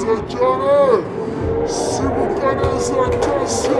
Zaciane, simultânea Zaciasia.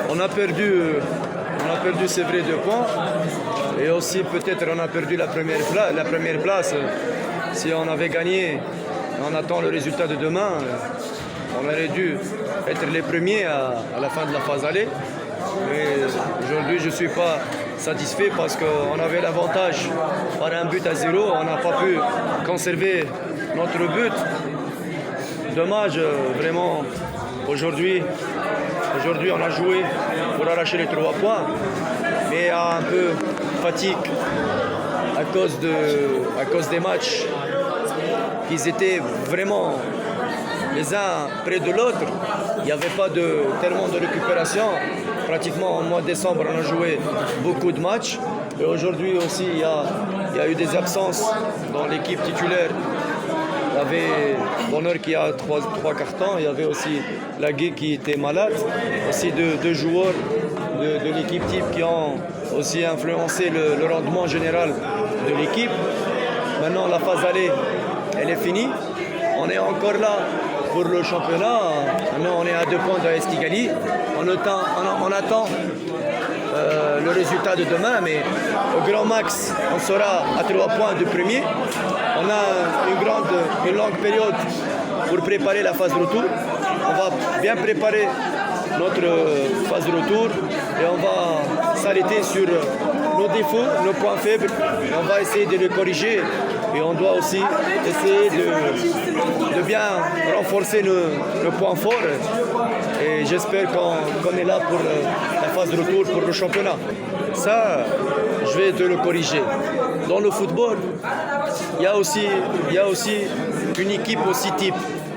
On a perdu c'est vrai 2 points et aussi peut-être on a perdu la première place. Si on avait gagné, on attend le résultat de demain, on aurait dû être les premiers à la fin de la phase aller. Mais aujourd'hui je ne suis pas satisfait parce qu'on avait l'avantage par 1-0, on n'a pas pu conserver notre but. Dommage vraiment aujourd'hui. Aujourd'hui, on a joué pour arracher les 3 points, mais un peu fatigue à cause des matchs. Ils étaient vraiment les uns près de l'autre. Il n'y avait pas tellement de récupération. Pratiquement au mois de décembre, on a joué beaucoup de matchs. Et aujourd'hui aussi, il y a eu des absences dans l'équipe titulaire. Il y avait Bonheur qui a 3 cartons, il y avait aussi Lagui qui était malade, aussi deux joueurs de l'équipe type qui ont aussi influencé le rendement général de l'équipe. Maintenant la phase aller, elle est finie. On est encore là pour le championnat. Maintenant on est à 2 points de AS Kigali. On attend le résultat de demain, mais au grand max, on sera à 3 points du premier. On a une longue période pour préparer la phase de retour. On va bien préparer notre phase de retour et on va s'arrêter sur nos défauts, nos points faibles. Et on va essayer de les corriger et on doit aussi essayer de bien renforcer nos points forts. Et j'espère qu'on est là pour la phase de retour pour le championnat. Ça, je vais te le corriger. Dans le football, il y a aussi une équipe aussi type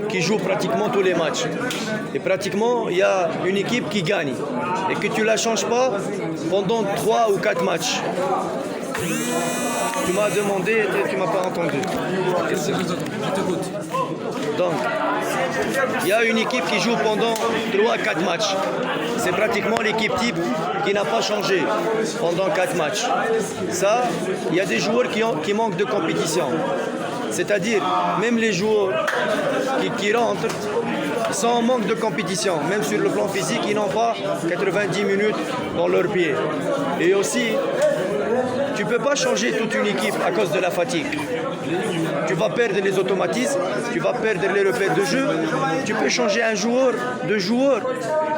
qui joue pratiquement tous les matchs. Et pratiquement, il y a une équipe qui gagne et que tu ne la changes pas pendant 3 ou 4 matchs. Tu m'as demandé et tu ne m'as pas entendu. Donc, il y a une équipe qui joue pendant 3 à 4 matchs. C'est pratiquement l'équipe type qui n'a pas changé pendant 4 matchs. Ça, il y a des joueurs qui manquent de compétition. C'est-à-dire, même les joueurs qui rentrent, ils sont en manque de compétition. Même sur le plan physique, ils n'ont pas 90 minutes dans leurs pieds. Et aussi, tu ne peux pas changer toute une équipe à cause de la fatigue. Tu vas perdre les automatismes, tu vas perdre les repères de jeu. Tu peux changer un joueur, 2 joueurs,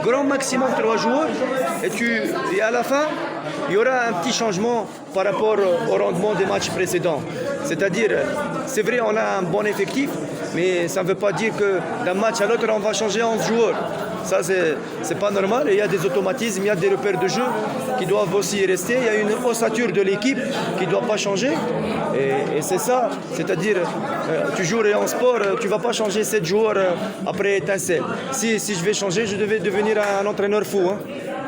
grand maximum 3 joueurs. Et à la fin, il y aura un petit changement par rapport au rendement des matchs précédents. C'est-à-dire, c'est vrai, on a un bon effectif, mais ça ne veut pas dire que d'un match à l'autre, on va changer 11 joueurs. Ça, c'est pas normal. Et il y a des automatismes, il y a des repères de jeu qui doivent aussi rester. Il y a une ossature de l'équipe qui ne doit pas changer. Et c'est ça. C'est-à-dire, tu joues en sport, tu ne vas pas changer 7 joueurs après étincelle. Si je vais changer, je devais devenir un entraîneur fou. Hein.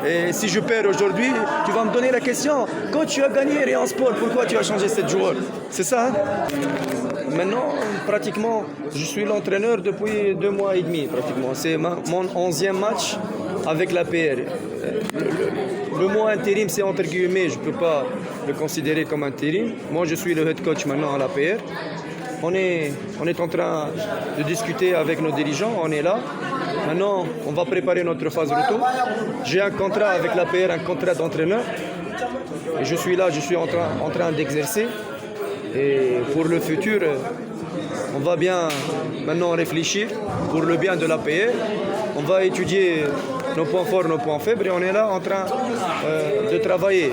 Et si je perds aujourd'hui, tu vas me donner la question. Quand tu as gagné en sport, pourquoi tu as changé 7 joueurs? C'est ça, hein? maintenant, pratiquement, je suis l'entraîneur depuis 2 mois et demi, pratiquement. C'est mon 11e match avec l'APR. Le mot intérim, c'est entre guillemets, je ne peux pas le considérer comme intérim. Moi, je suis le head coach maintenant à l'APR. On est en train de discuter avec nos dirigeants, on est là. Maintenant, on va préparer notre phase retour. J'ai un contrat avec l'APR, un contrat d'entraîneur. Et je suis là, je suis en train d'exercer. Et pour le futur, on va bien maintenant réfléchir pour le bien de l'APR. On va étudier nos points forts, nos points faibles et on est là en train de travailler.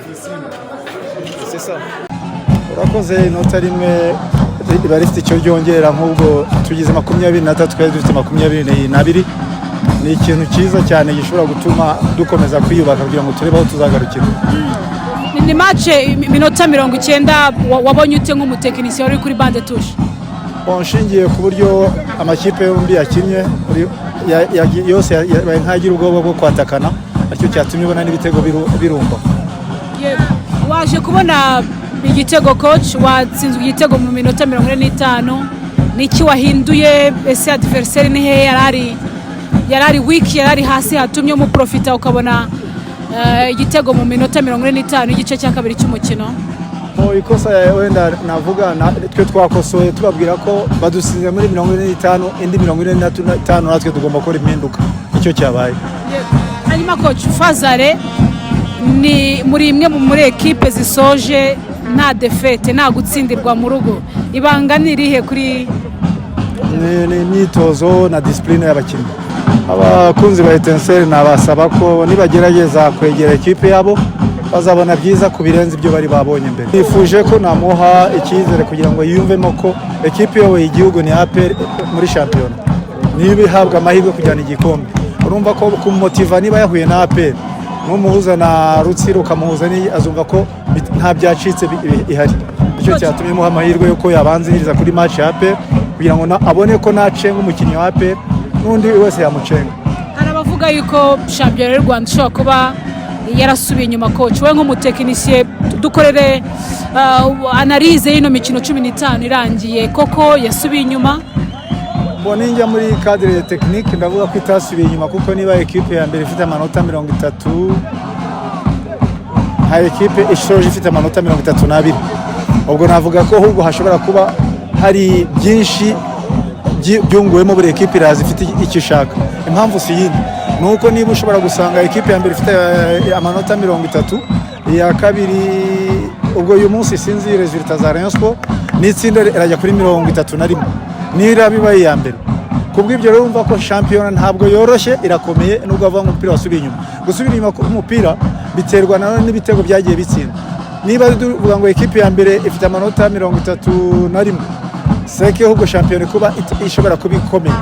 C'est ça. urakoze inota rimwe riba rifite icyo ryongera nk'ubwo tugize 23 twari dufite 22 ni ikintu cyiza cyane gishobora gutuma dukomeza kwiyubaka kugira ngo turebe aho tuzagarukira. Ni match minota 90 wabonye ute nk'umutekinisiye uri kuri bande touche? Nshingiye ku buryo amakipe yombi yakinnye yose ntagira ubwoba bwo kwatakana aricyo cyatumye ubona n'ibitego birumba. Waje kubona igitego coach watsinzwe igitego mu minota 45 niki wahinduye ese adversaire ni he yarari weak yarari hasi hatumye mu profita ukabona igitego mu minota 45 igice cya kabiri cy'umukino? Ikosa wenda navuga twe twakosoye tubabwira ko badusinze muri 45 indi 45 natwe tugomba gukora impinduka icyo cyabaye. Hanyuma coach Fazare ni muri imwe muri equipe zisoje nta defete nta gutsindirwa mu rugo, ibanga nirihe kuri ni imyitozo na discipline y'abakinnyi. Abakunzi ba Etincelle nabasaba ko nibagerageza kwegera equipe yabo bazabona byiza ku birenze ibyo bari babonye mbere. Nifuje ko namuha icyizere kugira ngo yiyumvemo ko equipe yowe igihugu ni APR muri champion niba ihabwa amahirwe kujyana igikombe. Urumva ko kumumotiva niba yahuye na APR n'umuhuza na Rutsiro kamuhuza ni azumva ko nta byacitse ihari. Icyo cyatumye muha amahirwe yuko yabanziriza kuri match ya APR kugira ngo abone ko nacenga umukinnyi wa APR n'undi wese yamucenga. Hari abavuga yuko champion y'u Rwanda ishobora kuba yarasubiye inyuma coach, we nk'umutekinisiye dukorere analyse y'ino mikino 15 irangiye koko yasubiye inyuma? Ninjya muri cadre technique ndavuga ko itasubiye inyuma kuko niba equipe ya mbere ifite amanota 30 ha equipe ishoje ifite amanota 32 ubwo navuga ko ahubwo hashobora kuba hari byinshi byunguwemo buri equipe irazi ifite ikishaka. Impamvu si yindi nuko niba ushobora gusanga equipe ya mbere ifite amanota 30 iya kabiri ubwo uyu munsi sinzi resultat za Rayon Sport n'itsinda irajya kuri 31 nira bibaye ya mbere. Kubw'ibyo rero umva ko champion ntabwo yoroshye irakomeye nubwo ava mu mupira wasubiye inyuma. Gusubira inyuma ku mupira biterwa n'ibitego byagiye bitsinda. Niba duvuga ngo equipe ya mbere ifite amanota 31 seke ahubwo champion kuba ishobora kubikomeye